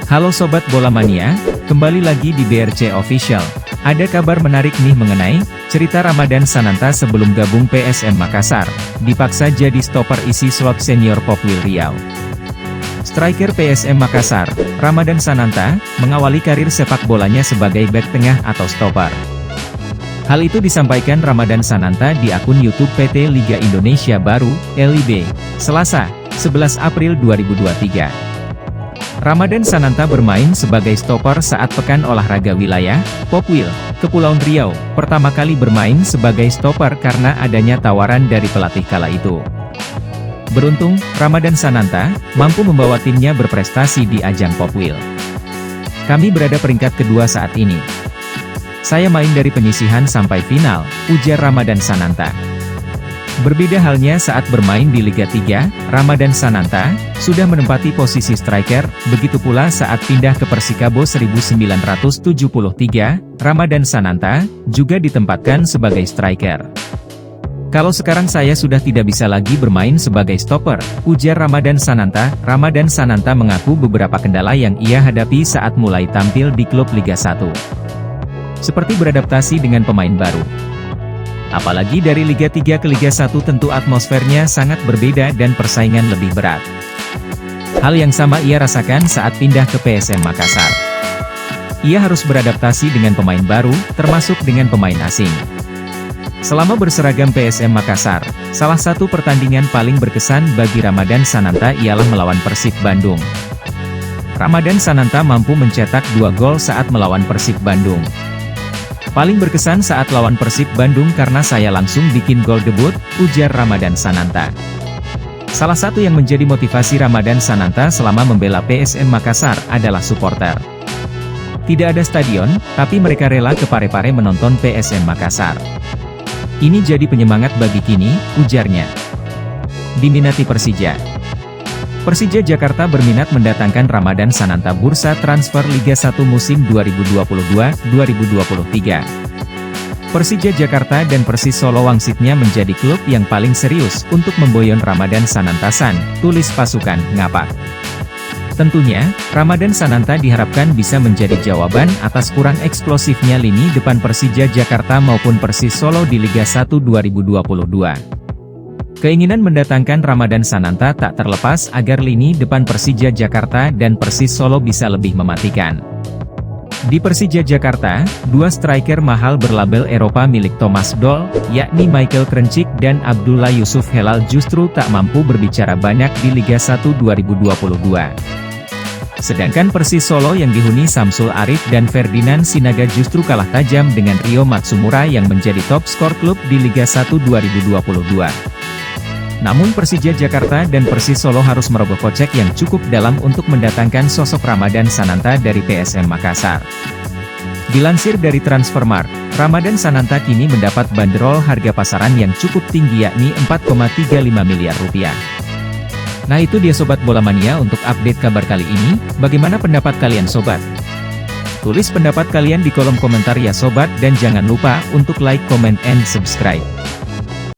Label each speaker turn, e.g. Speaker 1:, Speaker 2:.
Speaker 1: Halo Sobat Bola Mania, kembali lagi di BRC Official. Ada kabar menarik nih mengenai cerita Ramadan Sananta sebelum gabung PSM Makassar, dipaksa jadi stopper isi slot senior Popwil Riau. Striker PSM Makassar, Ramadan Sananta, mengawali karir sepak bolanya sebagai bek tengah atau stopper. Hal itu disampaikan Ramadan Sananta di akun YouTube PT Liga Indonesia Baru, LIB, Selasa, 11 April 2023. Ramadan Sananta bermain sebagai stopper saat Pekan Olahraga Wilayah, Popwil, Kepulauan Riau, pertama kali bermain sebagai stopper karena adanya tawaran dari pelatih kala itu. Beruntung, Ramadan Sananta mampu membawa timnya berprestasi di ajang Popwil. Kami berada peringkat kedua saat ini. Saya main dari penyisihan sampai final, ujar Ramadan Sananta. Berbeda halnya saat bermain di Liga 3, Ramadan Sananta sudah menempati posisi striker, begitu pula saat pindah ke Persikabo 1973, Ramadan Sananta juga ditempatkan sebagai striker. Kalau sekarang saya sudah tidak bisa lagi bermain sebagai stopper, ujar Ramadan Sananta. Ramadan Sananta mengaku beberapa kendala yang ia hadapi saat mulai tampil di klub Liga 1. Seperti beradaptasi dengan pemain baru. Apalagi dari Liga 3 ke Liga 1 tentu atmosfernya sangat berbeda dan persaingan lebih berat. Hal yang sama ia rasakan saat pindah ke PSM Makassar. Ia harus beradaptasi dengan pemain baru, termasuk dengan pemain asing. Selama berseragam PSM Makassar, salah satu pertandingan paling berkesan bagi Ramadan Sananta ialah melawan Persib Bandung. Ramadan Sananta mampu mencetak 2 gol saat melawan Persib Bandung. Paling berkesan saat lawan Persib Bandung karena saya langsung bikin gol debut, ujar Ramadan Sananta. Salah satu yang menjadi motivasi Ramadan Sananta selama membela PSM Makassar adalah supporter. Tidak ada stadion, tapi mereka rela ke Parepare menonton PSM Makassar. Ini jadi penyemangat bagi kini, ujarnya. Diminati Persija. Persija Jakarta berminat mendatangkan Ramadan Sananta bursa transfer Liga 1 musim 2022-2023. Persija Jakarta dan Persis Solo wangsitnya menjadi klub yang paling serius untuk memboyong Ramadan Sananta, tulis pasukan Ngapak. Tentunya, Ramadan Sananta diharapkan bisa menjadi jawaban atas kurang eksplosifnya lini depan Persija Jakarta maupun Persis Solo di Liga 1 2022. Keinginan mendatangkan Ramadan Sananta tak terlepas agar lini depan Persija Jakarta dan Persis Solo bisa lebih mematikan. Di Persija Jakarta, 2 striker mahal berlabel Eropa milik Thomas Doll, yakni Michael Krencik dan Abdullah Yusuf Helal justru tak mampu berbicara banyak di Liga 1 2022. Sedangkan Persis Solo yang dihuni Samsul Arif dan Ferdinand Sinaga justru kalah tajam dengan Rio Matsumura yang menjadi top skor klub di Liga 1 2022. Namun Persija Jakarta dan Persis Solo harus merogoh kocek yang cukup dalam untuk mendatangkan sosok Ramadan Sananta dari PSM Makassar. Dilansir dari Transfermarkt, Ramadan Sananta kini mendapat banderol harga pasaran yang cukup tinggi yakni 4,35 miliar rupiah. Nah itu dia Sobat Bola Mania untuk update kabar kali ini, bagaimana pendapat kalian Sobat? Tulis pendapat kalian di kolom komentar ya Sobat dan jangan lupa untuk like, comment, and subscribe.